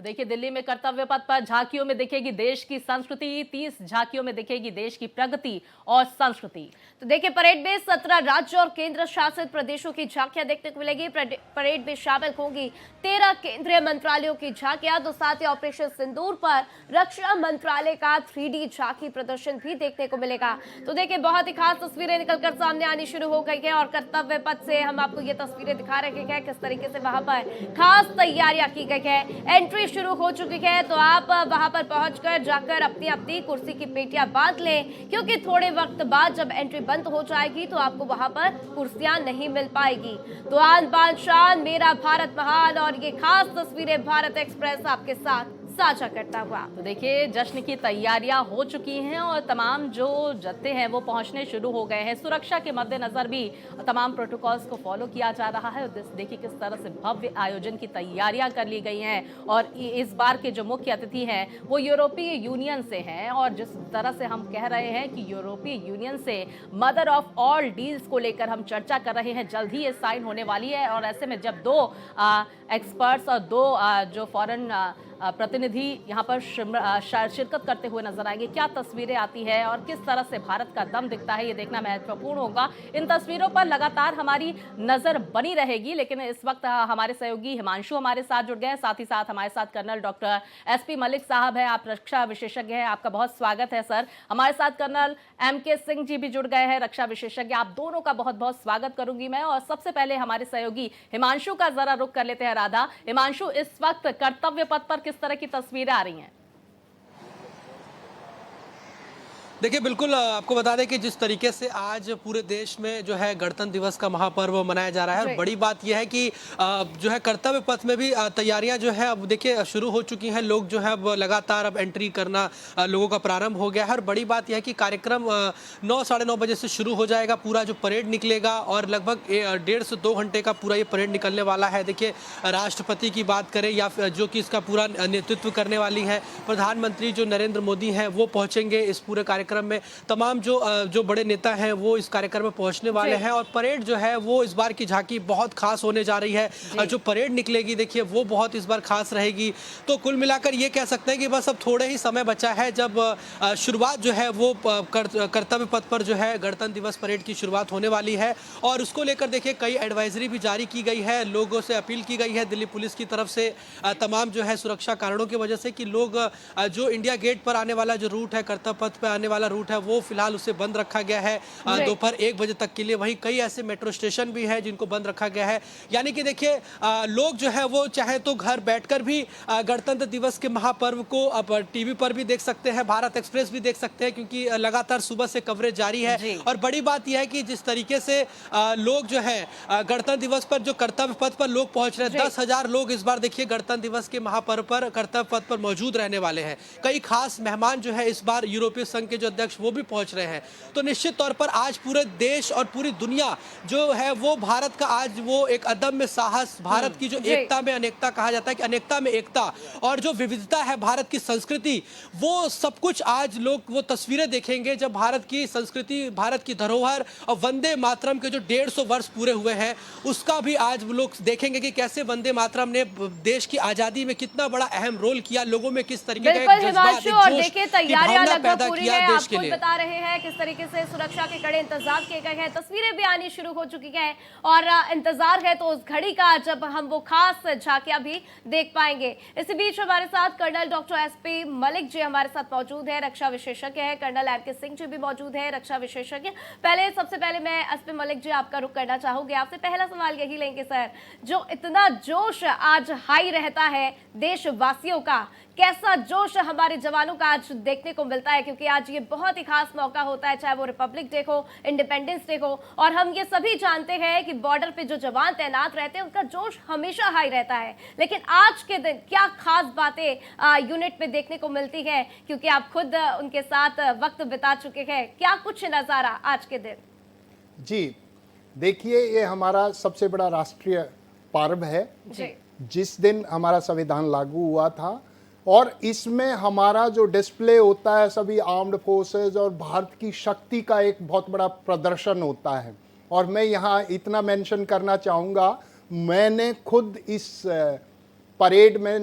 तो देखिए, दिल्ली में कर्तव्य पथ पर झांकियों में दिखेगी देश की संस्कृति, 30 झांकियों में दिखेगी देश की प्रगति और संस्कृति। तो देखिए, परेड में 17 राज्य और केंद्र शासित प्रदेशों की झांकियां देखने को मिलेगी। परेड में शामिल होंगी 13 केंद्रीय मंत्रालयों की झांकियां। तो साथ ही ऑपरेशन सिंदूर पर रक्षा मंत्रालय का 3D झांकी प्रदर्शन भी देखने को मिलेगा। तो देखिए, बहुत ही खास तस्वीरें निकलकर सामने आनी शुरू हो गई है और कर्तव्य पथ से हम आपको ये तस्वीरें दिखा रहे हैं किस तरीके से वहां पर खास तैयारियां की गई है। एंट्री शुरू हो चुकी है, तो आप वहां पर पहुंचकर जाकर अपनी अपनी कुर्सी की पेटियां बांध लें, क्योंकि थोड़े वक्त बाद जब एंट्री बंद हो जाएगी तो आपको वहां पर कुर्सियां नहीं मिल पाएगी। तो आन बान शान मेरा भारत महान, और ये खास तस्वीरें भारत एक्सप्रेस आपके साथ साझा करता हुआ। तो देखिए, जश्न की तैयारियां हो चुकी हैं और तमाम जो जत्थे हैं वो पहुंचने शुरू हो गए हैं। सुरक्षा के मद्देनजर भी तमाम प्रोटोकॉल्स को फॉलो किया जा रहा है। देखिए किस तरह से भव्य आयोजन की तैयारियां कर ली गई हैं। और इस बार के जो मुख्य अतिथि हैं वो यूरोपीय यूनियन से हैं, और जिस तरह से हम कह रहे हैं कि यूरोपीय यूनियन से मदर ऑफ ऑल डील्स को लेकर हम चर्चा कर रहे हैं, जल्द ही ये साइन होने वाली है। और ऐसे में जब दो एक्सपर्ट्स और दो जो फॉरेन प्रतिनिधि यहाँ पर शिरकत करते हुए नजर आएंगे, क्या तस्वीरें आती है और किस तरह से भारत का दम दिखता है, ये देखना महत्वपूर्ण होगा। इन तस्वीरों पर लगातार हमारी नजर बनी रहेगी। लेकिन इस वक्त हमारे सहयोगी हिमांशु हमारे साथ जुड़ गए, साथ ही साथ हमारे साथ कर्नल डॉक्टर SP मलिक साहब हैं। आप रक्षा विशेषज्ञ हैं, आपका बहुत स्वागत है सर। हमारे साथ कर्नल MK सिंह जी भी जुड़ गए हैं, रक्षा विशेषज्ञ। आप दोनों का बहुत बहुत स्वागत करूंगी मैं। और सबसे पहले हमारे सहयोगी हिमांशु का जरा रुख कर लेते हैं। राधा, हिमांशु, इस वक्त कर्तव्य पथ पर किस तरह की तस्वीरें आ रही हैं? देखिए, बिल्कुल आपको बता दें कि जिस तरीके से आज पूरे देश में जो है गणतंत्र दिवस का महापर्व मनाया जा रहा है, और बड़ी बात यह है कि जो है कर्तव्य पथ में भी तैयारियां जो है अब देखिए शुरू हो चुकी हैं। लोग जो है अब लगातार अब एंट्री करना लोगों का प्रारंभ हो गया है। और बड़ी बात यह है कि कार्यक्रम 9 साढ़े 9 बजे से शुरू हो जाएगा। पूरा जो परेड निकलेगा और लगभग 1.5 से 2 घंटे का पूरा ये परेड निकलने वाला है। देखिए, राष्ट्रपति की बात करें या जो कि इसका पूरा नेतृत्व करने वाली है प्रधानमंत्री जो नरेंद्र मोदी हैं, वो पहुंचेंगे इस पूरे कार्यक्रम में। तमाम जो बड़े नेता हैं वो इस कार्यक्रम में पहुंचने वाले हैं। और परेड जो है वो इस बार की झांकी बहुत खास होने जा रही है। जो परेड निकलेगी देखिए वो बहुत इस बार खास रहेगी। तो कुल मिलाकर ये कह सकते हैं कि बस अब थोड़े ही समय बचा है जब शुरुआत जो है वो कर्तव्य पथ पर जो है गणतंत्र दिवस परेड की शुरुआत होने वाली है। और उसको लेकर देखिए कई एडवाइजरी भी जारी की गई है, लोगों से अपील की गई है दिल्ली पुलिस की तरफ से, तमाम जो है सुरक्षा कारणों की वजह से, कि लोग जो इंडिया गेट पर आने वाला जो रूट है, कर्तव्य पथ पर आने वाला रूट है, वो फिलहाल उसे बंद रखा गया है दोपहर 1 बजे तक के लिए। वहीं कई ऐसे मेट्रो स्टेशन भी हैं जिनको बंद रखा गया है। यानी कि देखिए लोग जो है वो चाहे तो घर बैठकर भी गणतंत्र दिवस के महापर्व को अब टीवी पर भी देख सकते हैं, भारत एक्सप्रेस भी देख सकते हैं, क्योंकि लगातार सुबह से कवरेज जारी है। और बड़ी बात यह है कि जिस तरीके से लोग जो है गणतंत्र दिवस पर जो कर्तव्य पथ पर लोग पहुंच रहे हैं, 10,000 लोग इस बार देखिए गणतंत्र दिवस के महापर्व पर कर्तव्य पथ पर मौजूद रहने वाले हैं। कई खास मेहमान जो है इस बार यूरोपीय संघ के जो अध्यक्ष वो भी पहुंच रहे हैं। तो निश्चित तौर पर आज पूरे देश और पूरी दुनिया जो है वो भारत का आज वो एक अदम्य साहस, भारत की जो एकता में अनेकता कहा जाता है कि अनेकता में एकता, और जो विविधता है भारत की संस्कृति, वो सब कुछ आज लोग वो तस्वीरें देखेंगे जब भारत की संस्कृति, भारत की धरोहर और वंदे मातरम के जो 150 वर्ष पूरे हुए हैं उसका भी आज लोग देखेंगे कि कैसे वंदे मातरम ने देश की आजादी में कितना बड़ा अहम रोल किया, लोगों में किस तरीके का एक जज्बात, एक जोश की भावना पैदा किया देश के लिए। बता रहे हैं किस तरीके से सुरक्षा के कड़े इंतजाम किए गए हैं। तस्वीरें भी आनी शुरू हो चुकी हैं और इंतजार है तो उस घड़ी का जब हम वो खास झांकियां भी देख पाएंगे। इसी बीच हमारे साथ colonel doctor SP Malik ji हमारे साथ मौजूद है, रक्षा विशेषज्ञ है। कर्नल MK सिंह जी भी मौजूद है, रक्षा विशेषज्ञ। सबसे पहले मैं SP मलिक जी आपका रुख करना चाहूंगी। आपसे पहला सवाल यही लेंगे सर, जो इतना जोश आज हाई रहता है देशवासियों का, कैसा जोश हमारे जवानों का आज देखने को मिलता है, क्योंकि आज ये बहुत ही खास मौका होता है, चाहे वो रिपब्लिक डे हो, इंडिपेंडेंस डे हो। और हम ये सभी जानते हैं कि बॉर्डर पे जो जवान तैनात रहते हैं उनका जोश हमेशा हाई रहता है, लेकिन आज के दिन क्या खास बातें यूनिट पे देखने को मिलती है, क्योंकि आप खुद उनके साथ वक्त बिता चुके हैं, क्या कुछ नजारा आज के दिन? जी देखिए, ये हमारा सबसे बड़ा राष्ट्रीय पर्व है जी। जिस दिन हमारा संविधान लागू हुआ था, और इसमें हमारा जो डिस्प्ले होता है सभी आर्म्ड फोर्सेस और भारत की शक्ति का एक बहुत बड़ा प्रदर्शन होता है। और मैं यहाँ इतना मेंशन करना चाहूँगा, मैंने खुद इस परेड में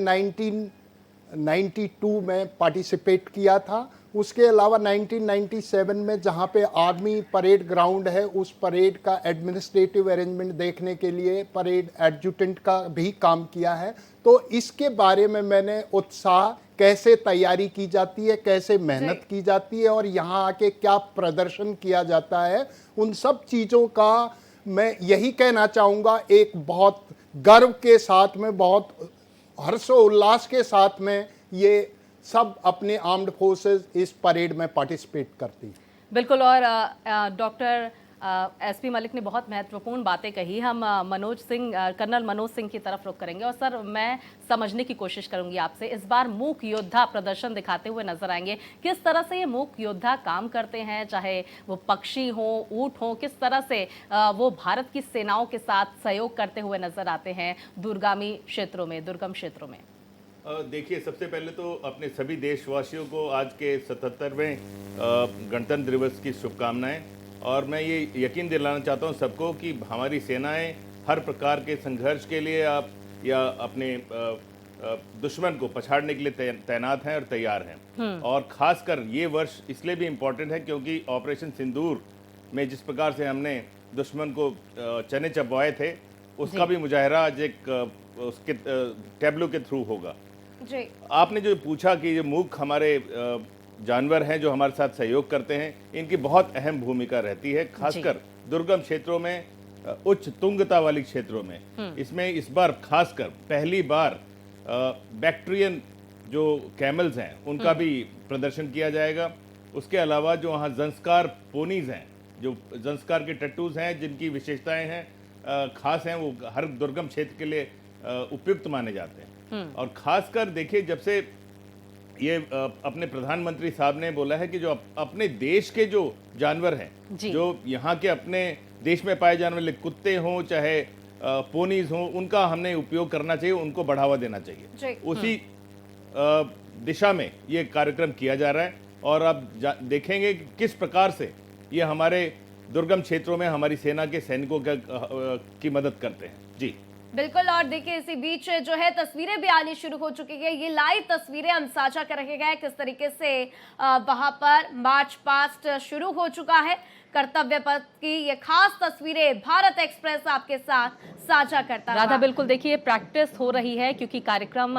92 में पार्टिसिपेट किया था। उसके अलावा 1997 में जहाँ पे आर्मी परेड ग्राउंड है, उस परेड का एडमिनिस्ट्रेटिव अरेंजमेंट देखने के लिए परेड एडजुटेंट का भी काम किया है। तो इसके बारे में मैंने उत्साह, कैसे तैयारी की जाती है, कैसे मेहनत की जाती है और यहाँ आके क्या प्रदर्शन किया जाता है, उन सब चीज़ों का मैं यही कहना चाहूँगा, एक बहुत गर्व के साथ में, बहुत हर्षोल्लास के साथ में ये सब अपने आर्म्ड फोर्सेस इस परेड में पार्टिसिपेट करती हैं। बिल्कुल। और डॉक्टर एसपी मलिक ने बहुत महत्वपूर्ण बातें कही। हम कर्नल मनोज सिंह की तरफ रुख करेंगे और सर, मैं समझने की कोशिश करूंगी आपसे, इस बार मूक योद्धा प्रदर्शन दिखाते हुए नजर आएंगे। किस तरह से ये मूक योद्धा काम करते हैं, चाहे वो पक्षी हो, ऊंट हो, किस तरह से वो भारत की सेनाओं के साथ सहयोग करते हुए नजर आते हैं दुर्गम क्षेत्रों में? देखिए, सबसे पहले तो अपने सभी देशवासियों को आज के 77वें गणतंत्र दिवस की शुभकामनाएं। और मैं ये यकीन दिलाना चाहता हूं सबको कि हमारी सेनाएं हर प्रकार के संघर्ष के लिए या अपने दुश्मन को पछाड़ने के लिए तैनात हैं और तैयार हैं। और खासकर ये वर्ष इसलिए भी इम्पोर्टेंट है क्योंकि ऑपरेशन सिंदूर में जिस प्रकार से हमने दुश्मन को चने चबवाए थे, उसका भी मुजाहरा आज एक उसके टैब्लो के थ्रू होगा। जी। आपने जो पूछा कि ये मूक हमारे जानवर हैं जो हमारे साथ सहयोग करते हैं, इनकी बहुत अहम भूमिका रहती है, खासकर दुर्गम क्षेत्रों में, उच्च तुंगता वाली क्षेत्रों में। इसमें इस बार खासकर पहली बार बैक्ट्रियन जो कैमल्स हैं उनका भी प्रदर्शन किया जाएगा। उसके अलावा जो वहाँ जंस्कार पोनीज हैं, जो जंस्कार के टट्टूज हैं, जिनकी विशेषताएं हैं खास हैं, वो हर दुर्गम क्षेत्र के लिए उपयुक्त माने जाते हैं। और खासकर देखिए, जब से ये अपने प्रधानमंत्री साहब ने बोला है कि जो अपने देश के जो जानवर हैं, जो यहाँ के अपने देश में पाए जाने वाले कुत्ते हों चाहे पोनीज हों, उनका हमने उपयोग करना चाहिए, उनको बढ़ावा देना चाहिए। उसी दिशा में ये कार्यक्रम किया जा रहा है। और आप देखेंगे कि किस प्रकार से ये हमारे दुर्गम क्षेत्रों में हमारी सेना के सैनिकों की मदद करते हैं। जी बिल्कुल। और देखिए, इसी बीच जो है तस्वीरें भी आनी शुरू हो चुकी है। ये लाइव तस्वीरें हम साझा कर रहे हैं किस तरीके से वहां पर मार्च पास्ट शुरू हो चुका है। कर्तव्य पथ की ये खास तस्वीरें भारत एक्सप्रेस आपके साथ साझा करता है। राधा, बिल्कुल। देखिए, प्रैक्टिस हो रही है क्योंकि कार्यक्रम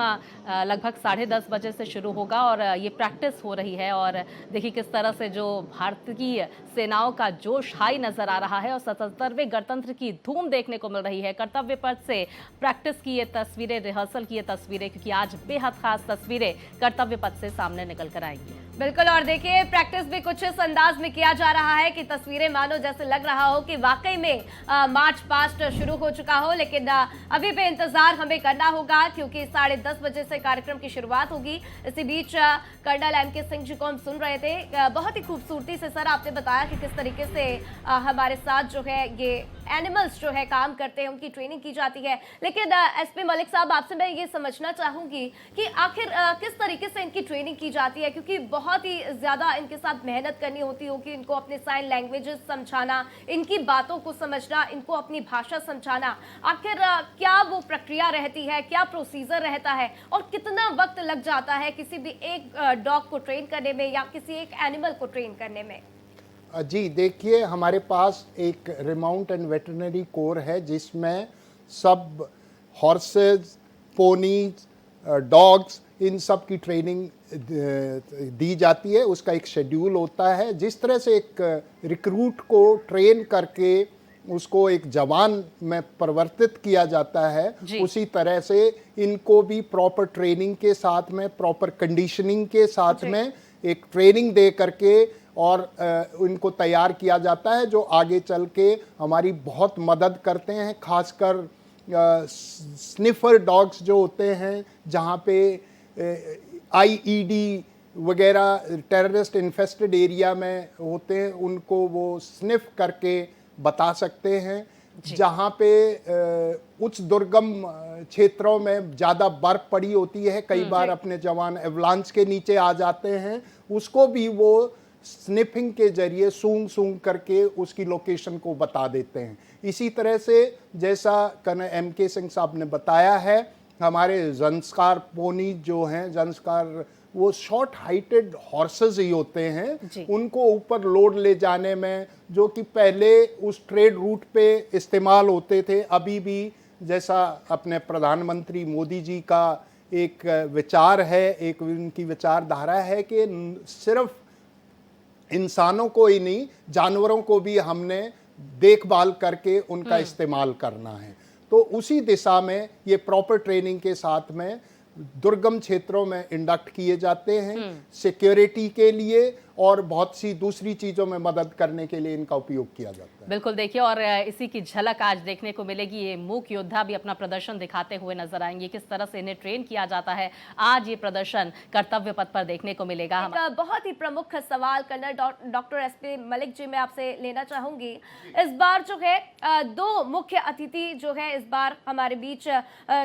लगभग 10:30 बजे से शुरू होगा और ये प्रैक्टिस हो रही है। और देखिए किस तरह से जो भारतीय सेनाओं का जोश हाई नजर आ रहा है और 77वें गणतंत्र की धूम देखने को मिल रही है। कर्तव्य पथ से प्रैक्टिस की ये तस्वीरें, रिहर्सल की ये तस्वीरें, क्योंकि आज बेहद खास तस्वीरें कर्तव्य पथ से सामने निकल कर आएंगी। बिल्कुल। और देखिए, प्रैक्टिस भी कुछ इस अंदाज में किया जा रहा है कि तस्वीरें मानो जैसे लग रहा हो कि वाकई में मार्च पास्ट शुरू हो चुका हो। लेकिन अभी भी इंतजार हमें करना होगा क्योंकि 10:30 बजे से कार्यक्रम की शुरुआत होगी। इसी बीच कर्नल एमके सिंह जी को हम सुन रहे थे। बहुत ही खूबसूरती से सर आपने बताया कि किस तरीके से हमारे साथ जो है ये एनिमल्स जो है काम करते हैं, उनकी ट्रेनिंग की जाती है। लेकिन एसपी मलिक साहब, आपसे मैं ये समझना चाहूंगी कि आखिर किस तरीके से इनकी ट्रेनिंग की जाती है, क्योंकि बहुत ही ज्यादा इनके साथ मेहनत करनी होती होगी। इनको अपने साइन लैंग्वेजेस समझाना, इनकी बातों को समझना, इनको अपनी भाषा समझाना, आखिर क्या वो प्रक्रिया रहती है, क्या प्रोसीजर रहता है और कितना वक्त लग जाता है किसी भी एक डॉग को ट्रेन करने में या किसी एक एनिमल को ट्रेन करने में? जी देखिए, हमारे पास एक रिमाउंट एंड वेटरनरी कोर है जिसमें सब हॉर्सेस, पोनीज, डॉग्स, इन सब की ट्रेनिंग दी जाती है। उसका एक शेड्यूल होता है। जिस तरह से एक रिक्रूट को ट्रेन करके उसको एक जवान में परिवर्तित किया जाता है, उसी तरह से इनको भी प्रॉपर ट्रेनिंग के साथ में, प्रॉपर कंडीशनिंग के साथ में एक ट्रेनिंग दे करके और इनको तैयार किया जाता है, जो आगे चल के हमारी बहुत मदद करते हैं। खासकर स्निफर डॉग्स जो होते हैं, जहाँ पे आईईडी वगैरह टेररिस्ट इन्फेस्टेड एरिया में होते हैं, उनको वो स्निफ करके बता सकते हैं। जहाँ पे उच्च दुर्गम क्षेत्रों में ज़्यादा बर्फ पड़ी होती है, कई बार अपने जवान एवलांच के नीचे आ जाते हैं, उसको भी वो स्निफिंग के जरिए सूंघ सूंघ करके उसकी लोकेशन को बता देते हैं। इसी तरह से जैसा कर्नल एमके सिंह साहब ने बताया है हमारे ज़ंस्कार पोनी जो हैं, ज़ंस्कार वो शॉर्ट हाइटेड हॉर्सेस ही होते जी। हैं, उनको ऊपर लोड ले जाने में, जो कि पहले उस ट्रेड रूट पे इस्तेमाल होते थे, अभी भी जैसा अपने प्रधानमंत्री मोदी जी का एक विचार है, एक उनकी विचारधारा है कि सिर्फ इंसानों को ही नहीं, जानवरों को भी हमने देखभाल करके उनका इस्तेमाल करना है। तो उसी दिशा में ये प्रॉपर ट्रेनिंग के साथ में दुर्गम क्षेत्रों में इंडक्ट किए जाते हैं, सिक्योरिटी के लिए और बहुत सी दूसरी चीज़ों में मदद करने के लिए इनका उपयोग किया जाता है। बिल्कुल, देखिए, और इसी की झलक आज देखने को मिलेगी। ये मूक योद्धा भी अपना प्रदर्शन दिखाते हुए नजर आएंगे, किस तरह से इन्हें ट्रेन किया जाता है। आज ये प्रदर्शन कर्तव्य पथ पर देखने को मिलेगा। एक बहुत ही प्रमुख सवाल colonel doctor SP Malik ji मैं आपसे लेना चाहूंगी। इस बार जो है दो मुख्य अतिथि जो है इस बार हमारे बीच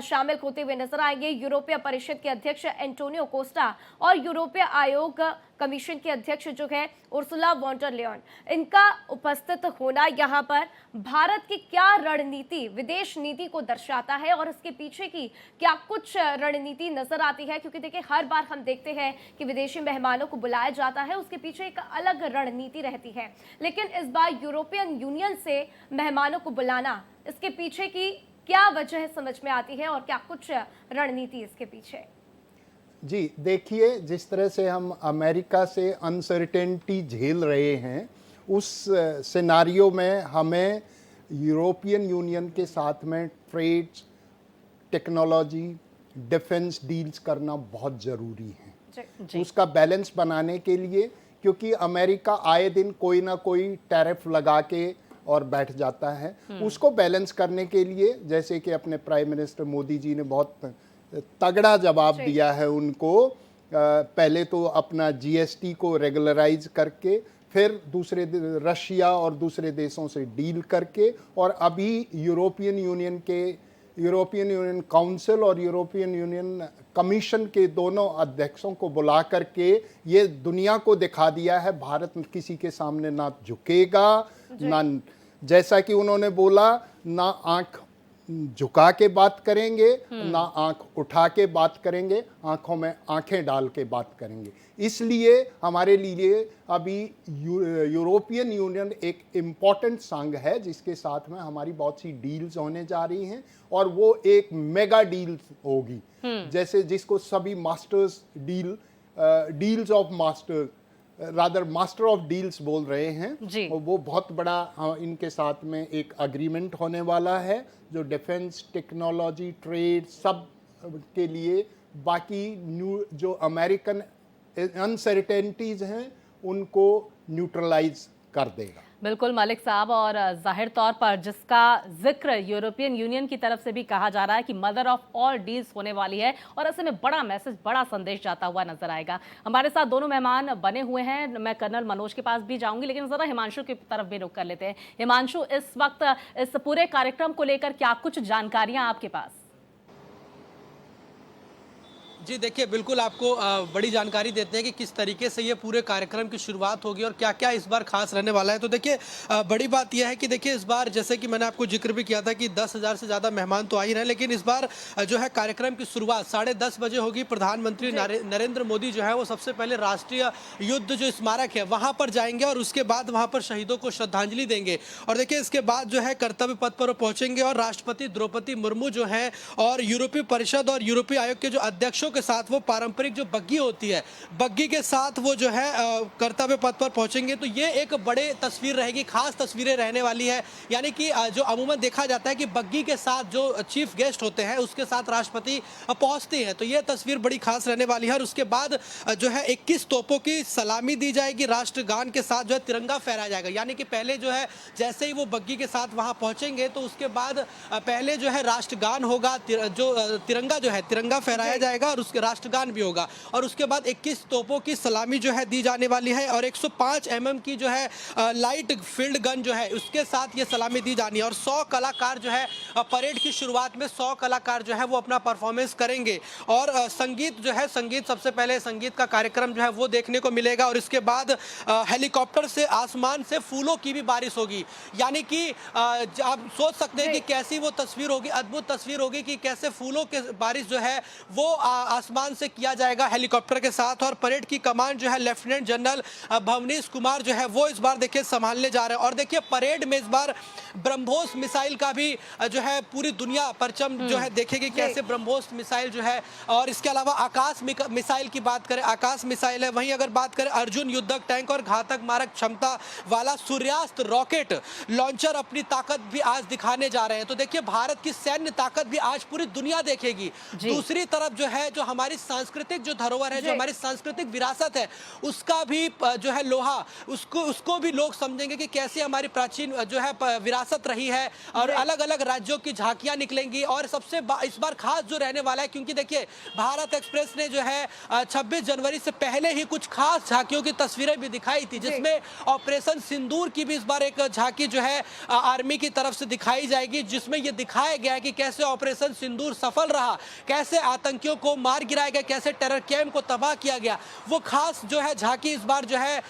शामिल होते हुए नजर आएंगे। यूरोपीय परिषद के अध्यक्ष एंटोनियो कोस्टा और यूरोपीय आयोग कमीशन के अध्यक्ष जो है उर्सुला वॉन डर लेयन। इनका उपस्थित होना यहाँ पर भारत की क्या रणनीति, विदेश नीति को दर्शाता है और इसके पीछे की क्या कुछ रणनीति नजर आती है? क्योंकि देखिए, हर बार हम देखते हैं कि विदेशी मेहमानों को बुलाया जाता है, उसके पीछे एक अलग रणनीति रहती है, लेकिन इस बार यूरोपियन यूनियन से मेहमानों को बुलाना, इसके पीछे की क्या वजह समझ में आती है और क्या कुछ रणनीति इसके पीछे? जी देखिए, जिस तरह से हम अमेरिका से अनसर्टेनिटी झेल रहे हैं, उस सिनारियो में हमें यूरोपियन यूनियन के साथ में ट्रेड, टेक्नोलॉजी, डिफेंस डील्स करना बहुत ज़रूरी है। उसका बैलेंस बनाने के लिए, क्योंकि अमेरिका आए दिन कोई ना कोई टैरिफ लगा के और बैठ जाता है, उसको बैलेंस करने के लिए, जैसे कि अपने प्राइम मिनिस्टर मोदी जी ने बहुत तगड़ा जवाब दिया है उनको, पहले तो अपना जीएसटी को रेगुलराइज करके, फिर दूसरे रशिया और दूसरे देशों से डील करके, और अभी यूरोपियन यूनियन काउंसिल और यूरोपियन यूनियन कमीशन के दोनों अध्यक्षों को बुला करके ये दुनिया को दिखा दिया है भारत किसी के सामने ना झुकेगा, ना, जैसा कि उन्होंने बोला, ना आंख झुका के बात करेंगे, ना आंख उठा के बात करेंगे, आंखों में आंखें डाल के बात करेंगे। इसलिए हमारे लिए अभी यूरोपियन यूनियन एक इम्पॉर्टेंट संघ है जिसके साथ में हमारी बहुत सी डील्स होने जा रही हैं, और वो एक मेगा डील होगी, जैसे जिसको सभी masters deals of masters, rather master of deals बोल रहे हैं। और वो बहुत बड़ा इनके साथ में एक अग्रीमेंट होने वाला है जो डिफेंस, टेक्नोलॉजी, ट्रेड सब के लिए, बाकी न्यू जो अमेरिकन अनसर्टेनिटीज हैं उनको न्यूट्रलाइज कर देगा। बिल्कुल मलिक साहब, और जाहिर तौर पर जिसका जिक्र यूरोपियन यूनियन की तरफ से भी कहा जा रहा है कि मदर ऑफ ऑल डील्स होने वाली है, और ऐसे में बड़ा मैसेज, बड़ा संदेश जाता हुआ नजर आएगा। हमारे साथ दोनों मेहमान बने हुए हैं, मैं कर्नल मनोज के पास भी जाऊंगी, लेकिन जरा हिमांशु की तरफ भी रुख कर लेते हैं। हिमांशु, इस वक्त इस पूरे कार्यक्रम को लेकर क्या कुछ जानकारियां आपके पास? जी देखिए, बिल्कुल आपको बड़ी जानकारी देते हैं कि किस तरीके से ये पूरे कार्यक्रम की शुरुआत होगी और क्या क्या इस बार खास रहने वाला है। तो देखिए, बड़ी बात यह है कि देखिए इस बार, जैसे कि मैंने आपको जिक्र भी किया था कि 10,000 से ज़्यादा मेहमान तो आ ही रहे हैं, लेकिन इस बार जो है कार्यक्रम की शुरुआत 10:30 बजे होगी। प्रधानमंत्री नरेंद्र मोदी जो है वो सबसे पहले राष्ट्रीय युद्ध जो स्मारक है वहाँ पर जाएंगे और उसके बाद वहाँ पर शहीदों को श्रद्धांजलि देंगे। और देखिए, इसके बाद जो है कर्तव्य पथ पर पहुँचेंगे और राष्ट्रपति द्रौपदी मुर्मू जो है और यूरोपीय परिषद और यूरोपीय आयोग के जो अध्यक्षों के साथ वो पारंपरिक जो बग्गी होती है, बग्गी के साथ वो जो है कर्तव्य पथ पर पहुंचेंगे। तो ये एक बड़े तस्वीर रहेगी, खास तस्वीरें रहने वाली है। यानी कि जो अमूमन देखा जाता है कि बग्गी के साथ जो चीफ गेस्ट होते हैं उसके साथ राष्ट्रपति पहुंचते हैं, तो ये तस्वीर बड़ी खास रहने वाली है। और उसके बाद जो है 21 तोपों की सलामी दी जाएगी, राष्ट्रगान के साथ जो है तिरंगा फहराया जाएगा। यानी कि पहले जो है जैसे ही वो बग्गी के साथ वहां पहुंचेंगे तो उसके बाद पहले जो है राष्ट्रगान होगा, जो तिरंगा जो है तिरंगा फहराया जाएगा, और उसके राष्ट्रगान भी होगा और उसके बाद 21 तोपों की सलामी जो है दी जाने वाली है और 105 mm की जो है लाइट फील्ड गन जो है उसके साथ ये सलामी दी जानी है और 100 कलाकार जो है परेड की शुरुआत में 100 कलाकार जो है वो अपना परफॉर्मेंस करेंगे और संगीत जो है संगीत सबसे पहले संगीत का कार्यक्रम जो है वो देखने को मिलेगा और इसके बाद हेलीकॉप्टर से आसमान से फूलों की भी बारिश होगी। यानी कि आप सोच सकते हैं कि कैसी वो तस्वीर होगी, अद्भुत तस्वीर होगी कि कैसे फूलों के बारिश जो है वो आसमान से किया जाएगा हेलीकॉप्टर के साथ। और परेड की कमान जो है लेफ्टिनेंट जनरल भवनीश कुमार जो है वो इस बार देखिए संभालने जा रहे हैं और देखिए परेड में इस बार ब्रह्मोस मिसाइल का भी जो है पूरी दुनिया परचम जो है देखेगी कैसे ब्रह्मोस मिसाइल जो है। और इसके अलावा आकाश मिसाइल की बात करें, आकाश मिसाइल है। वहीं अगर बात करें अर्जुन युद्धक टैंक और घातक मारक क्षमता वाला सूर्यास्त रॉकेट लॉन्चर अपनी ताकत भी आज दिखाने जा रहे हैं। तो देखिए भारत की सैन्य ताकत भी आज पूरी दुनिया देखेगी। दूसरी तरफ जो है जो हमारी सांस्कृतिक जो धरोहर है, जो हमारी सांस्कृतिक विरासत है, उसका भी जो है लोहा उसको भी लोग समझेंगे कि कैसे हमारी प्राचीन जो है विरासत रही है और अलग अलग राज्यों की झांकियां निकलेंगी। और सबसे इस बार खास जो रहने वाला है क्योंकि देखिए भारत एक्सप्रेस ने जो है 26 जनवरी से पहले ही कुछ खास झांकियों की तस्वीरें भी दिखाई थी जिसमें ऑपरेशन सिंदूर की भी इस बार एक झांकी जो है आर्मी की तरफ से दिखाई जाएगी जिसमें यह दिखाया गया है कि कैसे ऑपरेशन सिंदूर सफल रहा, कैसे आतंकियों को मार गिराया गया, कैसे टेरर कैंप को तबाह किया गया। वो खास जो है झांकी इस बार जो है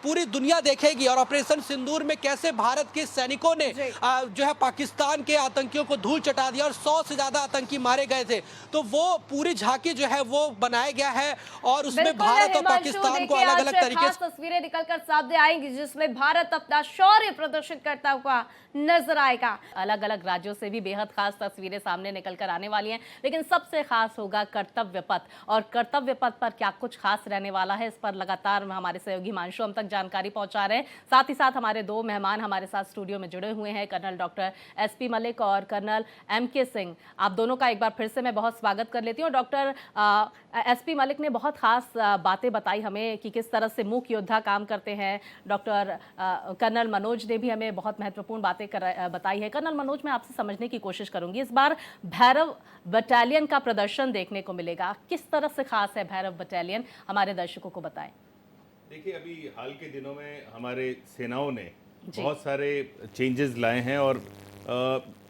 पूरी दुनिया देखेगी और ऑपरेशन सिंदूर में कैसे भारत के सैनिकों ने जो है पाकिस्तान के आतंकियों को धूल चटा दिया और 100 से ज्यादा आतंकी मारे गए थे। तो वो पूरी झांकी जो है वो बनाया गया है और उसमें भारत और पाकिस्तान को अलग अलग तरीके से तस्वीरें निकलकर सामने आएंगी जिसमें भारत अपना शौर्य प्रदर्शित करता हुआ नजर आएगा। अलग अलग राज्यों से भी बेहद खास तस्वीरें सामने निकलकर आने वाली हैं, लेकिन सबसे खास होगा कर्तव्य पथ और कर्तव्य पथ पर क्या कुछ खास रहने वाला है इस पर लगातार हमारे सहयोगी हिमांशु हम तक जानकारी पहुंचा रहे हैं। साथ ही साथ हमारे दो मेहमान हमारे साथ स्टूडियो में जुड़े हुए हैं, कर्नल डॉक्टर SP मलिक और कर्नल MK सिंह। आप दोनों का एक बार फिर से मैं बहुत स्वागत कर लेती हूँ। डॉक्टर SP मलिक ने बहुत खास बातें बताई हमें कि किस तरह से मूक योद्धा काम करते हैं। डॉक्टर कर्नल मनोज ने भी हमें बहुत महत्वपूर्ण बातें बताई है। कर्नल मनोज, मैं आपसे समझने की कोशिश करूंगी, इस बार भैरव बटालियन का प्रदर्शन देखने को मिलेगा, किस तरह से खास है भैरव बटालियन, हमारे दर्शकों को बताएं। देखिए अभी हाल के दिनों में हमारे सेनाओं ने बहुत सारे चेंजेस लाए हैं और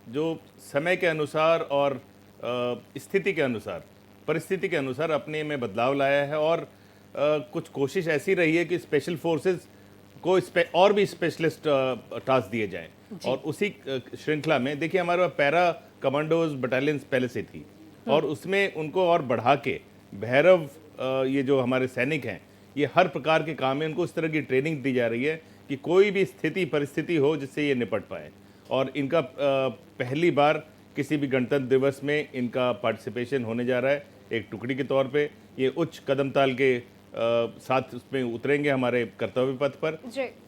जो समय के अनुसार और स्थिति के अनुसार, परिस्थिति के अनुसार अपने में बदलाव लाया है और कुछ कोशिश ऐसी रही है कि स्पेशल फोर्सेस को और भी स्पेशलिस्ट टास्क दिए जाएं और उसी श्रृंखला में देखिए हमारे पास पैरा कमांडोज बटालियंस पहले से थी और उसमें उनको और बढ़ा के भैरव ये जो हमारे सैनिक हैं ये हर प्रकार के काम में उनको इस तरह की ट्रेनिंग दी जा रही है कि कोई भी स्थिति परिस्थिति हो जिससे ये निपट पाए। और इनका पहली बार किसी भी गणतंत्र दिवस में इनका पार्टिसिपेशन होने जा रहा है एक टुकड़ी के तौर पे। ये उच्च कदमताल के साथ उसमें उतरेंगे हमारे कर्तव्य पथ पर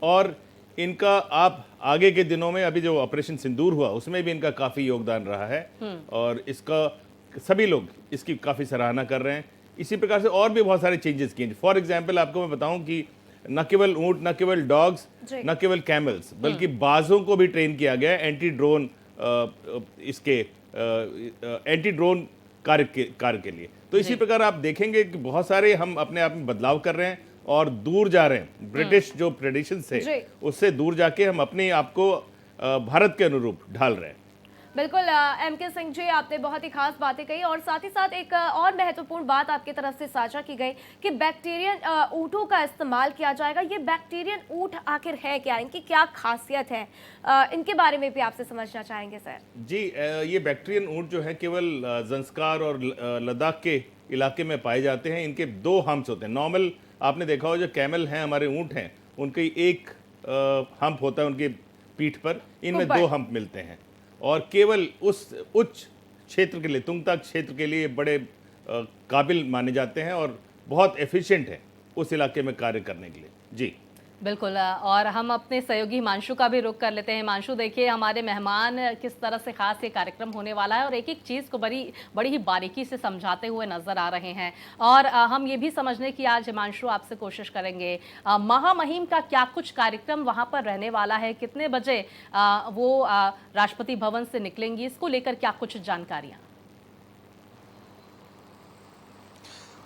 और इनका आप आगे के दिनों में अभी जो ऑपरेशन सिंदूर हुआ उसमें भी इनका काफ़ी योगदान रहा है और इसका सभी लोग इसकी काफ़ी सराहना कर रहे हैं। इसी प्रकार से और भी बहुत सारे चेंजेस किए। फॉर एग्जाम्पल आपको मैं बताऊं कि न केवल ऊंट, न केवल डॉग्स, न केवल कैमल्स, बल्कि बाजों को भी ट्रेन किया गया एंटी ड्रोन इसके एंटी ड्रोन कार्य के लिए। तो इसी प्रकार आप देखेंगे कि बहुत सारे हम अपने आप में बदलाव कर रहे हैं और दूर जा रहे हैं। ब्रिटिश जो ट्रेडिशन से उससे दूर जाके हम अपने आप को भारत के अनुरूप ढाल रहे हैं। बिल्कुल MK सिंह जी, आपने बहुत ही खास बातें कही और साथ ही साथ एक और महत्वपूर्ण बात आपकी तरफ से साझा की गई कि बैक्टीरियन ऊँटों का इस्तेमाल किया जाएगा। ये बैक्टीरियन ऊँट आखिर है क्या, इनकी क्या खासियत है, इनके बारे में भी आपसे समझना चाहेंगे सर। जी, ये बैक्टीरियन ऊँट जो है केवल जंस्कार और लद्दाख के इलाके में पाए जाते हैं। इनके दो हम्प्स होते हैं। नॉर्मल आपने देखा हो जो कैमल हैं, हमारे ऊँट हैं, उनकी एक हम्प होता है उनकी पीठ पर, इनमें दो हम्प मिलते हैं और केवल उस उच्च क्षेत्र के लिए, तुंगता क्षेत्र के लिए बड़े काबिल माने जाते हैं और बहुत एफिशिएंट है उस इलाके में कार्य करने के लिए। जी बिल्कुल, और हम अपने सहयोगी हिमांशु का भी रुख कर लेते हैं। हिमांशु, देखिए हमारे मेहमान किस तरह से खास ये कार्यक्रम होने वाला है और एक एक चीज़ को बड़ी ही बारीकी से समझाते हुए नजर आ रहे हैं। और हम ये भी समझने की आज हिमांशु आपसे कोशिश करेंगे, महामहिम का क्या कुछ कार्यक्रम वहाँ पर रहने वाला है, कितने बजे वो राष्ट्रपति भवन से निकलेंगी, इसको लेकर क्या कुछ जानकारियाँ।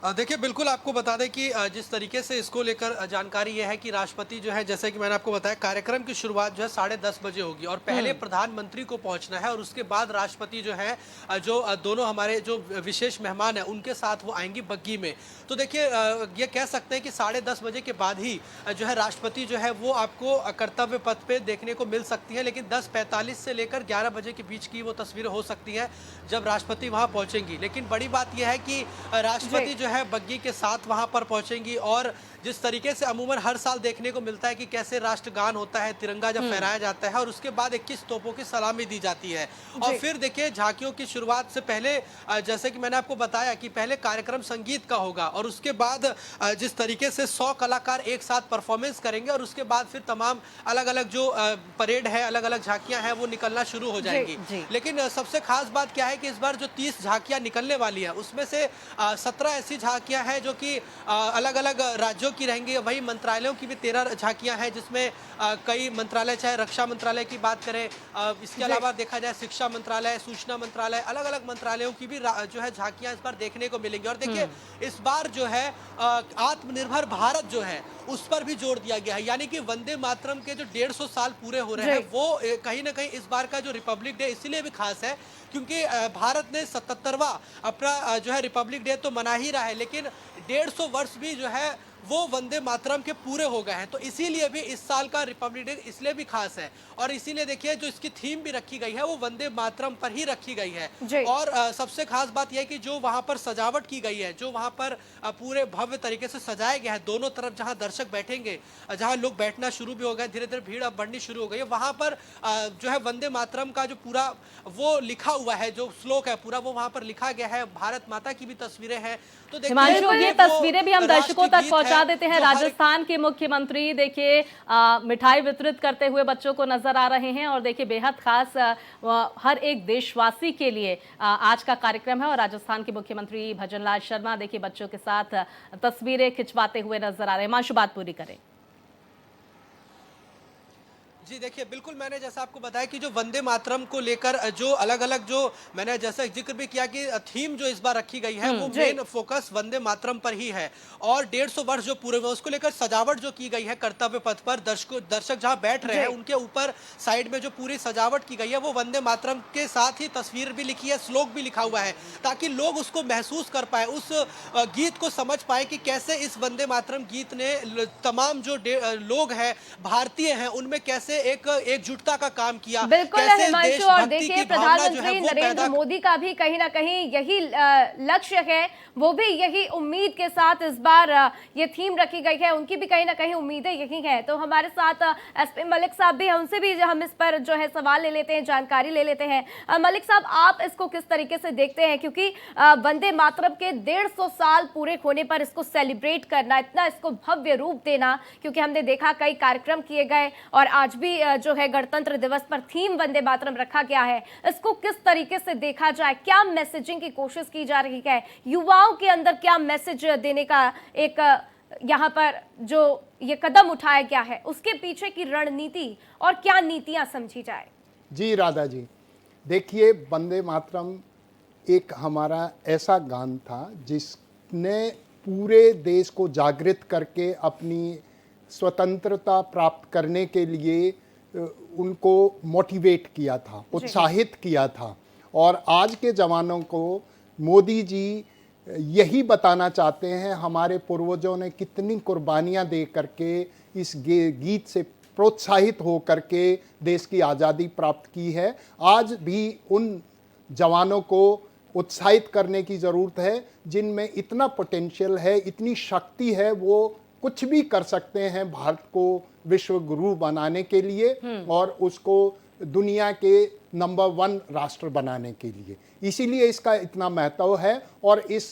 देखिए बिल्कुल आपको बता दें कि जिस तरीके से इसको लेकर जानकारी यह है कि राष्ट्रपति जो है, जैसे कि मैंने आपको बताया, कार्यक्रम की शुरुआत जो है 10:30 बजे होगी और पहले प्रधानमंत्री को पहुंचना है और उसके बाद राष्ट्रपति जो है दोनों हमारे जो विशेष मेहमान हैं उनके साथ वो आएंगी बग्गी में। तो देखिए ये कह सकते हैं कि 10:30 बजे के बाद ही जो है राष्ट्रपति जो है वो आपको कर्तव्य पथ पे देखने को मिल सकती है, लेकिन 10:45 से लेकर 11 बजे के बीच की वो तस्वीरें हो सकती हैं जब राष्ट्रपति वहां पहुंचेंगी। लेकिन बड़ी बात यह है कि राष्ट्रपति जो है बग्गी के साथ वहां पर पहुंचेंगी और जिस तरीके से अमूमन हर साल देखने को मिलता है कि कैसे राष्ट्रगान होता है, तिरंगा जब फहराया जाता है और उसके बाद 21 तोपों की सलामी दी जाती है और फिर देखिए झांकियों की शुरुआत से पहले जैसे कि मैंने आपको बताया कि पहले कार्यक्रम संगीत का होगा और उसके बाद जिस तरीके से 100 कलाकार एक साथ परफॉर्मेंस करेंगे और उसके बाद फिर तमाम अलग अलग जो परेड है, अलग अलग झांकियां हैं वो निकलना शुरू हो जाएंगी। लेकिन सबसे खास बात क्या है कि इस बार जो 30 झांकियां निकलने वाली है उसमें से 17 ऐसी झांकियां हैं जो कि अलग अलग राज्यों की रहेंगी। वही मंत्रालयों की भी 13 झांकियां हैं जिसमें कई मंत्रालय, चाहे रक्षा मंत्रालय की बात करें, इसके अलावा देखा जाए शिक्षा मंत्रालय, सूचना मंत्रालय, अलग अलग मंत्रालयों की भी जो है झांकियां इस बार देखने को मिलेंगी। और देखिए इस बार जो है आत्मनिर्भर भारत जो है उस पर भी जोर दिया गया है, यानी कि वंदे मातरम के जो 150 साल पूरे हो रहे हैं वो कहीं ना कहीं इस बार का जो रिपब्लिक डे इसलिए भी खास है क्योंकि भारत ने 77वां अपना जो है रिपब्लिक डे तो मना ही रहा है, लेकिन 150 वर्ष भी जो है वो वंदे मातरम के पूरे हो गए हैं। तो इसीलिए भी इस साल का रिपब्लिक डे इसलिए भी खास है और इसीलिए देखिए जो इसकी थीम भी रखी गई है वो वंदे मातरम पर ही रखी गई है। और सबसे खास बात यह है कि जो वहां पर सजावट की गई है, जो वहां पर पूरे भव्य तरीके से सजाया गया है, दोनों तरफ जहां दर्शक बैठेंगे, जहां लोग बैठना शुरू भी हो गए, धीरे धीरे भीड़ अब बढ़नी शुरू हो गई है, वहां पर जो है वंदे मातरम का जो पूरा वो लिखा हुआ है, जो श्लोक है पूरा वो वहां पर लिखा गया है, भारत माता की भी तस्वीरें हैं। तो हिमांशु ये तस्वीरें भी हम दर्शकों तक पहुंचा देते हैं। राजस्थान के मुख्यमंत्री देखिए मिठाई वितरित करते हुए बच्चों को नजर आ रहे हैं और देखिए बेहद खास हर एक देशवासी के लिए आज का कार्यक्रम है और राजस्थान के मुख्यमंत्री भजनलाल शर्मा देखिए बच्चों के साथ तस्वीरें खिंचवाते हुए नजर आ रहे हैं। हिमांशु बात पूरी करें। जी देखिए बिल्कुल मैंने जैसा आपको बताया कि जो वंदे मातरम को लेकर जो अलग अलग जो मैंने जैसा जिक्र भी किया कि थीम जो इस बार रखी गई है वो मेन फोकस वंदे मातरम पर ही है और 150 वर्ष जो पूरे हुए उसको लेकर सजावट जो की गई है कर्तव्य पथ पर दर्शक जहां बैठ रहे हैं उनके ऊपर साइड में जो पूरी सजावट की गई है वो वंदे मातरम के साथ ही तस्वीर भी लिखी है, श्लोक भी लिखा हुआ है ताकि लोग उसको महसूस कर पाए, उस गीत को समझ पाए कि कैसे इस वंदे मातरम गीत ने तमाम जो लोग हैं भारतीय हैं उनमें कैसे एकजुटता का काम किया। बिल्कुल हिमांशु, और देखिए प्रधानमंत्री नरेंद्र मोदी का भी कहीं ना कहीं यही लक्ष्य है, वो भी यही उम्मीद के साथ इस बार ये थीम रखी गई है, उनकी भी कहीं ना कहीं उम्मीदें यही हैं। तो हमारे साथ एसपी मलिक साहब भी, उनसे भी हम इस पर जो है सवाल ले लेते हैं, जानकारी ले लेते हैं। मलिक साहब, आप इसको किस तरीके से देखते हैं, क्योंकि वंदे मातरम के 150 साल पूरे होने पर इसको सेलिब्रेट करना, इतना इसको भव्य रूप देना, क्योंकि हमने देखा कई कार्यक्रम किए गए और आज भी जो है गणतंत्र दिवस पर थीम वंदे मातरम रखा गया है, इसको किस तरीके से देखा जाए, क्या मैसेजिंग की कोशिश की जा रही है, युवाओं के अंदर क्या मैसेज देने का एक यहाँ पर जो ये कदम उठाया गया है उसके पीछे की रणनीति और क्या नीतियां समझी जाए? जी राधा जी, देखिए वंदे मातरम एक हमारा ऐसा गान था जिसने पूरे देश को जागृत करके अपनी स्वतंत्रता प्राप्त करने के लिए उनको मोटिवेट किया था, उत्साहित किया था। और आज के जवानों को मोदी जी यही बताना चाहते हैं हमारे पूर्वजों ने कितनी कुर्बानियां दे करके इस गीत से प्रोत्साहित हो करके देश की आज़ादी प्राप्त की है। आज भी उन जवानों को उत्साहित करने की ज़रूरत है जिनमें इतना पोटेंशियल है, इतनी शक्ति है, वो कुछ भी कर सकते हैं भारत को विश्व गुरु बनाने के लिए और उसको दुनिया के नंबर 1 राष्ट्र बनाने के लिए। इसीलिए इसका इतना महत्व है और इस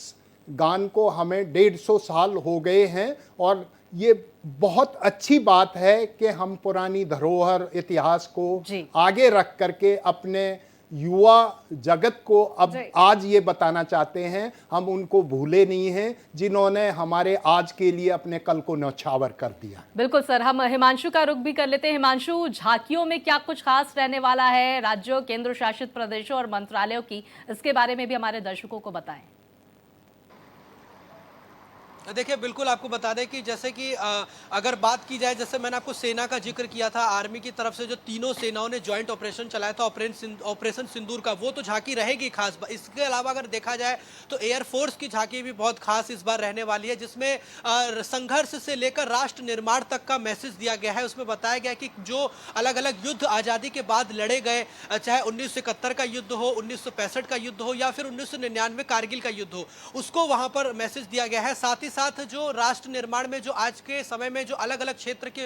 गान को हमें 150 साल हो गए हैं और ये बहुत अच्छी बात है कि हम पुरानी धरोहर इतिहास को आगे रख करके अपने युवा जगत को अब आज ये बताना चाहते हैं हम उनको भूले नहीं हैं जिन्होंने हमारे आज के लिए अपने कल को न्यौछावर कर दिया। बिल्कुल सर, हम हिमांशु का रुख भी कर लेते हैं। हिमांशु, झांकियों में क्या कुछ खास रहने वाला है, राज्यों, केंद्र शासित प्रदेशों और मंत्रालयों की, इसके बारे में भी हमारे दर्शकों को बताएं। देखिए बिल्कुल आपको बता दें कि जैसे कि अगर बात की जाए, जैसे मैंने आपको सेना का जिक्र किया था, आर्मी की तरफ से जो तीनों सेनाओं ने जॉइंट ऑपरेशन चलाया था, ऑपरेशन सिंदूर का, वो तो झांकी रहेगी खास। इसके अलावा अगर देखा जाए तो एयरफोर्स की झांकी भी बहुत खास इस बार रहने वाली है, जिसमें संघर्ष से लेकर राष्ट्र निर्माण तक का मैसेज दिया गया है। उसमें बताया गया कि जो अलग अलग युद्ध आज़ादी के बाद लड़े गए, चाहे 1971 का युद्ध हो, 1965 का युद्ध हो, या फिर 1999 कारगिल का युद्ध हो, उसको वहां पर मैसेज दिया गया है। साथ ही साथ जो राष्ट्र निर्माण में जो आज के समय में जो अलग अलग क्षेत्र के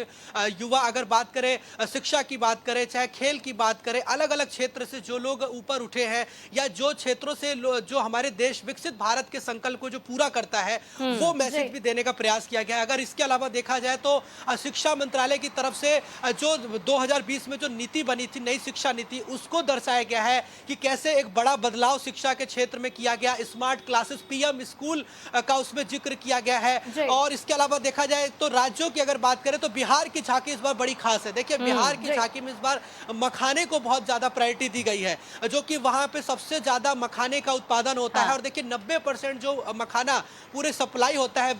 युवा, अगर बात करें शिक्षा की बात करें, चाहे खेल की बात करें, अलग अलग क्षेत्र से जो लोग ऊपर उठे हैं, या जो क्षेत्रों से जो हमारे देश विकसित भारत के संकल्प को जो पूरा करता है, वो मैसेज भी देने का प्रयास किया गया है। अगर इसके अलावा देखा जाए तो शिक्षा मंत्रालय की तरफ से जो 2020 में जो नीति बनी थी, नई शिक्षा नीति, उसको दर्शाया गया है कि कैसे एक बड़ा बदलाव शिक्षा के क्षेत्र में किया गया। स्मार्ट क्लासेस, पीएम स्कूल का उसमें जिक्र किया गया है। और इसके अलावा देखा जाए तो राज्यों की अगर बात करें तो बिहार की झांकी इस बार बड़ी खास है। देखिए बिहार की झांकी में इस बार मखाने को बहुत ज्यादा प्रायोरिटी दी गई है, जो कि वहां पे सबसे ज्यादा मखाने का उत्पादन होता है। और देखिए 90% जो मखाना पूरे सप्लाई होता है,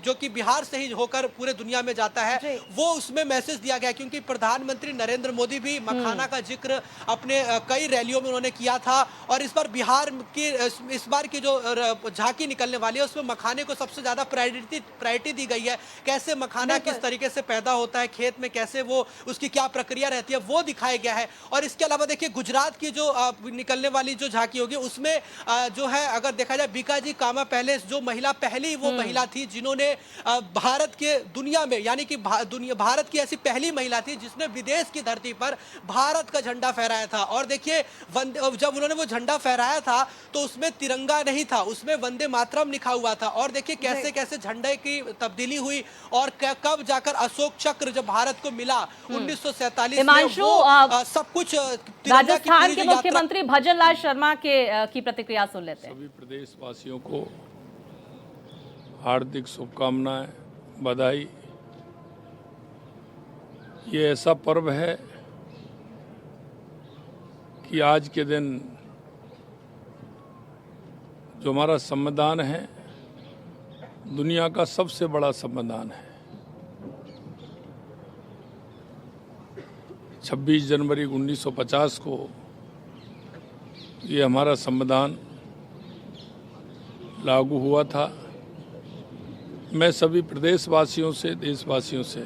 जो कि बिहार से ही होकर पूरे दुनिया में जाता है, वो उसमें मैसेज दिया गया। क्योंकि प्रधानमंत्री नरेंद्र मोदी भी मखाना का जिक्र अपने कई रैलियों में उन्होंने किया था। और इस बार बिहार की इस बार की जो झांकी निकलने वाली है, उसमें मखाने को सबसे ज्यादा प्रायोरिटी दी गई है। कैसे मखाना किस तरीके से पैदा होता है खेत में, कैसे वो उसकी क्या प्रक्रिया रहती है, वो दिखाया गया है। और इसके अलावा देखिए गुजरात की जो निकलने वाली जो झांकी होगी, उसमें जो है अगर देखा जाए बीकाजी कामा पहले जो महिला, पहली वो महिला थी जिन्होंने भारत के दुनिया में, यानी कि भारत की ऐसी पहली महिला थी जिसने विदेश की धरती पर भारत का झंडा फहराया था। और देखिए जब उन्होंने वो झंडा फहराया था तो उसमें तिरंगा नहीं था, उसमें वंदे मातरम लिखा हुआ था। और देखिए कैसे कैसे झंडे की तब्दीली हुई और कब जाकर अशोक चक्र जब भारत को मिला 1947 में, वो सब कुछ राजस्थान के मुख्यमंत्री भजन लाल शर्मा की प्रतिक्रिया सुन लेते हैं। सभी प्रदेशवासियों को हार्दिक शुभकामनाएं, बधाई। ये ऐसा पर्व है कि आज के दिन जो हमारा संविधान है, दुनिया का सबसे बड़ा संविधान है। 26 जनवरी 1950 को ये हमारा संविधान लागू हुआ था। मैं सभी प्रदेशवासियों से, देशवासियों से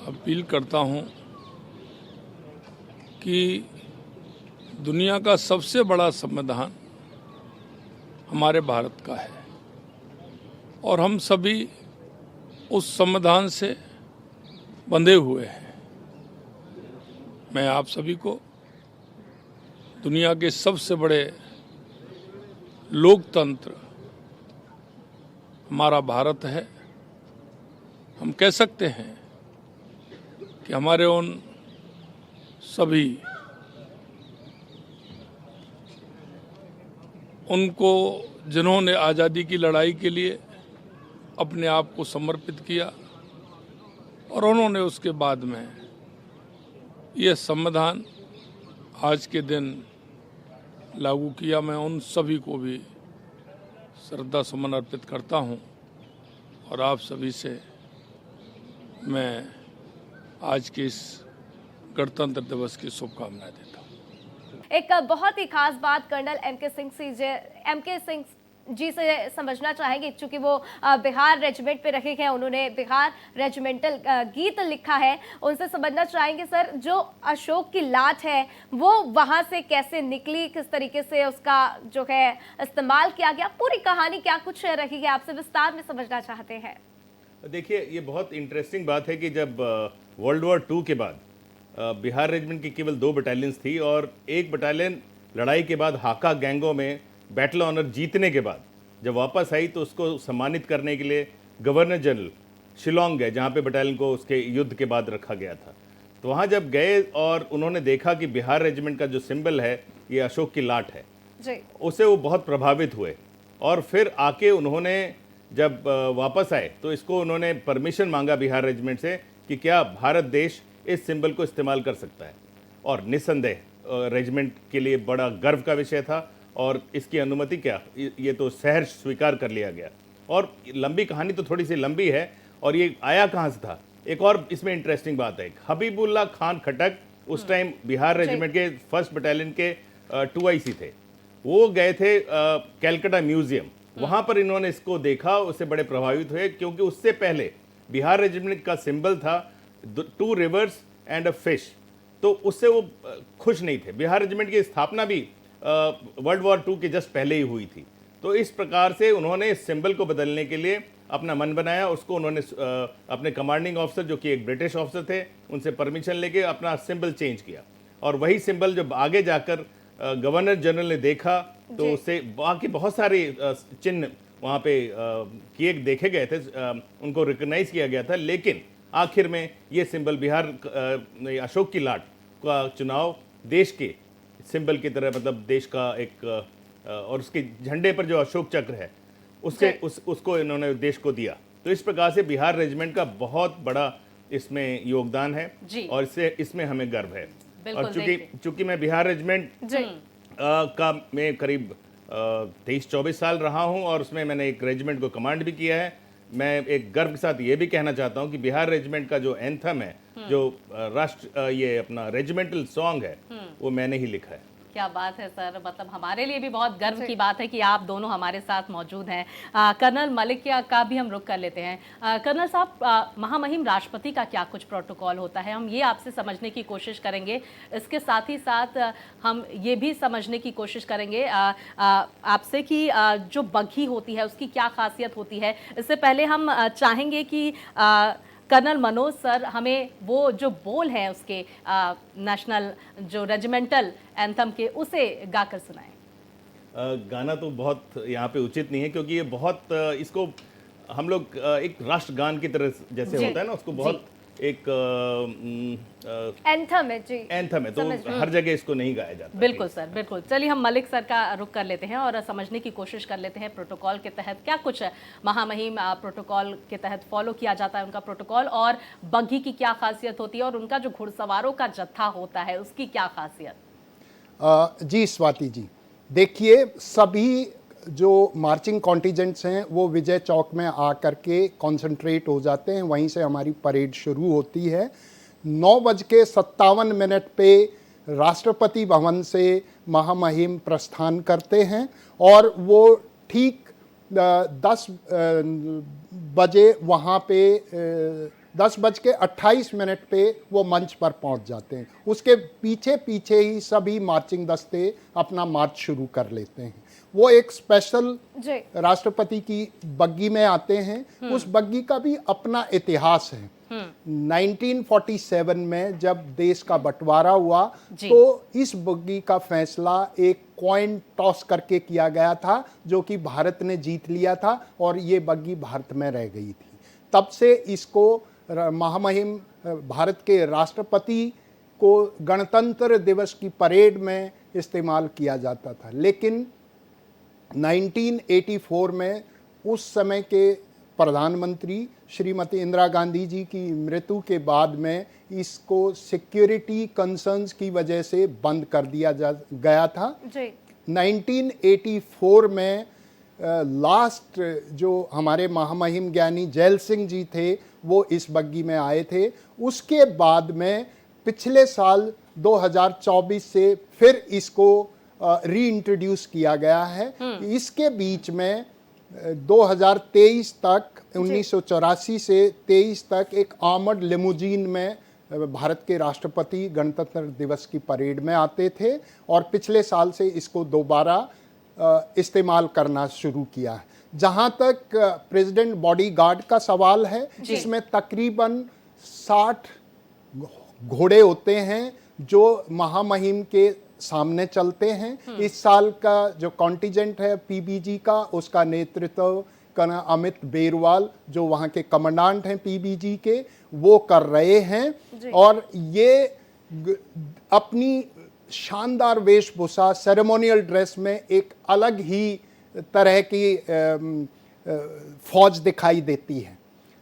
अपील करता हूं कि दुनिया का सबसे बड़ा संविधान हमारे भारत का है और हम सभी उस संविधान से बंधे हुए हैं। मैं आप सभी को दुनिया के सबसे बड़े लोकतंत्र हमारा भारत है। हम कह सकते हैं कि हमारे उन सभी उनको जिन्होंने आज़ादी की लड़ाई के लिए अपने आप को समर्पित किया और उन्होंने उसके बाद में यह संविधान आज के दिन लागू किया। मैं उन सभी को भी श्रद्धा सुमन अर्पित करता हूं और आप सभी से मैं आज के इस गणतंत्र दिवस की शुभकामनाएं देता हूं। एक बहुत ही खास बात कर्नल एमके सिंह जी से समझना चाहेंगे, क्योंकि वो बिहार रेजिमेंट पे रखे हैं, उन्होंने बिहार रेजिमेंटल गीत लिखा है। उनसे समझना चाहेंगे सर, जो अशोक की लाट है वो वहां से कैसे निकली, किस तरीके से उसका जो है इस्तेमाल किया गया, पूरी कहानी क्या कुछ रही है, आपसे विस्तार में समझना चाहते हैं। देखिए ये बहुत इंटरेस्टिंग बात है कि जब वर्ल्ड वॉर 2 के बाद बिहार रेजिमेंट की केवल 2 बटालियंस थी और एक बटालियन लड़ाई के बाद हाका गैंगों में बैटल ऑनर जीतने के बाद जब वापस आई तो उसको सम्मानित करने के लिए गवर्नर जनरल शिलोंग गए, जहाँ पे बटालियन को उसके युद्ध के बाद रखा गया था। तो वहाँ जब गए और उन्होंने देखा कि बिहार रेजिमेंट का जो सिंबल है ये अशोक की लाट है जी, उससे वो बहुत प्रभावित हुए। और फिर आके उन्होंने जब वापस आए तो इसको उन्होंने परमिशन मांगा बिहार रेजिमेंट से कि क्या भारत देश इस सिंबल को इस्तेमाल कर सकता है। और निस्संदेह रेजिमेंट के लिए बड़ा गर्व का विषय था और इसकी अनुमति क्या, ये तो सहर्ष स्वीकार कर लिया गया। और लंबी कहानी तो थोड़ी सी लंबी है, और ये आया कहाँ से था। एक और इसमें इंटरेस्टिंग बात है, हबीबुल्ला खान खटक उस टाइम बिहार रेजिमेंट के 1st बटालियन के 2IC थे। वो गए थे कैलकाटा म्यूजियम, वहां पर इन्होंने इसको देखा, उससे बड़े प्रभावित हुए, क्योंकि उससे पहले बिहार रेजिमेंट का सिंबल था 2 रिवर्स एंड अ फिश। तो उससे वो खुश नहीं थे। बिहार रेजिमेंट की स्थापना भी वर्ल्ड वॉर 2 के जस्ट पहले ही हुई थी। तो इस प्रकार से उन्होंने इस सिंबल को बदलने के लिए अपना मन बनाया। उसको उन्होंने अपने कमांडिंग ऑफिसर, जो कि एक ब्रिटिश ऑफिसर थे, उनसे परमिशन लेके अपना सिंबल चेंज किया। और वही सिंबल जब आगे जाकर गवर्नर जनरल ने देखा, तो उससे बाकी बहुत सारे चिन्ह वहाँ पे देखे गए थे, उनको रिकग्नाइज किया गया था। लेकिन आखिर में ये सिंबल बिहार अशोक की लाट का चुनाव देश के सिंबल की तरह, मतलब देश का एक, और उसके झंडे पर जो अशोक चक्र है उसके उसको इन्होंने देश को दिया। तो इस प्रकार से बिहार रेजिमेंट का बहुत बड़ा इसमें योगदान है और इसमें हमें गर्व है। और चूंकि मैं बिहार रेजिमेंट का मैं करीब 23-24 साल रहा हूं, और उसमें मैंने एक रेजिमेंट को कमांड भी किया है। मैं एक गर्व के साथ ये भी कहना चाहता हूं कि बिहार रेजिमेंट का जो एंथम है, जो राष्ट्र ये अपना रेजिमेंटल सॉन्ग है, वो मैंने ही लिखा है। क्या बात है सर, मतलब हमारे लिए भी बहुत गर्व की बात है कि आप दोनों हमारे साथ मौजूद हैं। कर्नल मलिक का भी हम रुख कर लेते हैं। कर्नल साहब, महामहिम राष्ट्रपति का क्या कुछ प्रोटोकॉल होता है, हम ये आपसे समझने की कोशिश करेंगे। इसके साथ ही साथ हम ये भी समझने की कोशिश करेंगे आपसे कि जो बग्घी होती है उसकी क्या खासियत होती है। इससे पहले हम चाहेंगे कि कर्नल मनोज सर हमें वो जो बोल है उसके नेशनल जो रेजिमेंटल एंथम के, उसे गाकर सुनाएं। गाना तो बहुत यहाँ पे उचित नहीं है, क्योंकि ये बहुत इसको हम लोग एक राष्ट्रगान की तरह जैसे होता है ना, उसको बहुत एक एंथम है जी, एंथम है, तो हर जगह इसको नहीं गाया जाता। बिल्कुल सर, बिल्कुल। चलिए हम मलिक सर का रुख कर लेते हैं और समझने की कोशिश कर लेते हैं प्रोटोकॉल के तहत क्या कुछ महामहिम प्रोटोकॉल के तहत फॉलो किया जाता है, उनका प्रोटोकॉल, और बग्घी की क्या खासियत होती है, और उनका जो घुड़सवारों का जत्था होता है उसकी क्या खासियत। जी स्वाति जी, देखिए सभी जो मार्चिंग कॉन्टिजेंट्स हैं वो विजय चौक में आकर के कॉन्सेंट्रेट हो जाते हैं, वहीं से हमारी परेड शुरू होती है। 9:57 पे राष्ट्रपति भवन से महामहिम प्रस्थान करते हैं, और वो ठीक 10 बजे वहाँ पे 10:28 पे वो मंच पर पहुँच जाते हैं। उसके पीछे पीछे ही सभी मार्चिंग दस्ते अपना मार्च शुरू कर लेते हैं। वो एक स्पेशल राष्ट्रपति की बग्गी में आते हैं। उस बग्गी का भी अपना इतिहास है। 1947 में जब देश का बंटवारा हुआ, तो इस बग्गी का फैसला एक कॉइन टॉस करके किया गया था, जो कि भारत ने जीत लिया था, और ये बग्गी भारत में रह गई थी। तब से इसको महामहिम भारत के राष्ट्रपति को गणतंत्र दिवस की परेड में इस्तेमाल किया जाता था। लेकिन 1984 में उस समय के प्रधानमंत्री श्रीमती इंदिरा गांधी जी की मृत्यु के बाद में इसको सिक्योरिटी कंसर्न्स की वजह से बंद कर दिया गया था। 1984 में लास्ट जो हमारे महामहिम ज्ञानी जैल सिंह जी थे, वो इस बग्गी में आए थे। उसके बाद में पिछले साल 2024 से फिर इसको रीइंट्रोड्यूस किया गया है। इसके बीच में 2023 तक 1984 से 23 तक एक आर्मर्ड लिमोजीन में भारत के राष्ट्रपति गणतंत्र दिवस की परेड में आते थे, और पिछले साल से इसको दोबारा इस्तेमाल करना शुरू किया है। जहाँ तक प्रेसिडेंट बॉडीगार्ड का सवाल है, इसमें तकरीबन 60 घोड़े होते हैं जो महामहिम के सामने चलते हैं। इस साल का जो कॉन्टिजेंट है पीबीजी का, उसका नेतृत्व अमित बेरवाल, जो वहाँ के कमांडेंट हैं पीबीजी के, वो कर रहे हैं। और ये अपनी शानदार वेशभूषा, सेरेमोनियल ड्रेस में एक अलग ही तरह की फौज दिखाई देती है,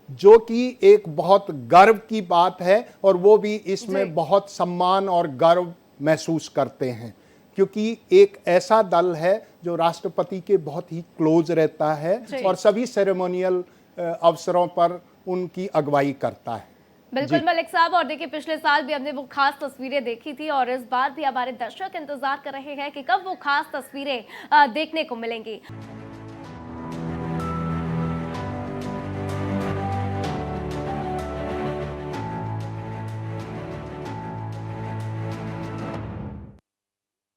जो कि एक बहुत गर्व की बात है, और वो भी इसमें बहुत सम्मान और गर्व महसूस करते हैं, क्योंकि एक ऐसा दल है जो राष्ट्रपति के बहुत ही क्लोज रहता है और सभी सेरेमोनियल अवसरों पर उनकी अगुवाई करता है। बिल्कुल मलिक साहब, और देखिए पिछले साल भी हमने वो खास तस्वीरें देखी थी और इस बार भी हमारे दर्शक इंतजार कर रहे हैं कि कब वो खास तस्वीरें देखने को मिलेंगी।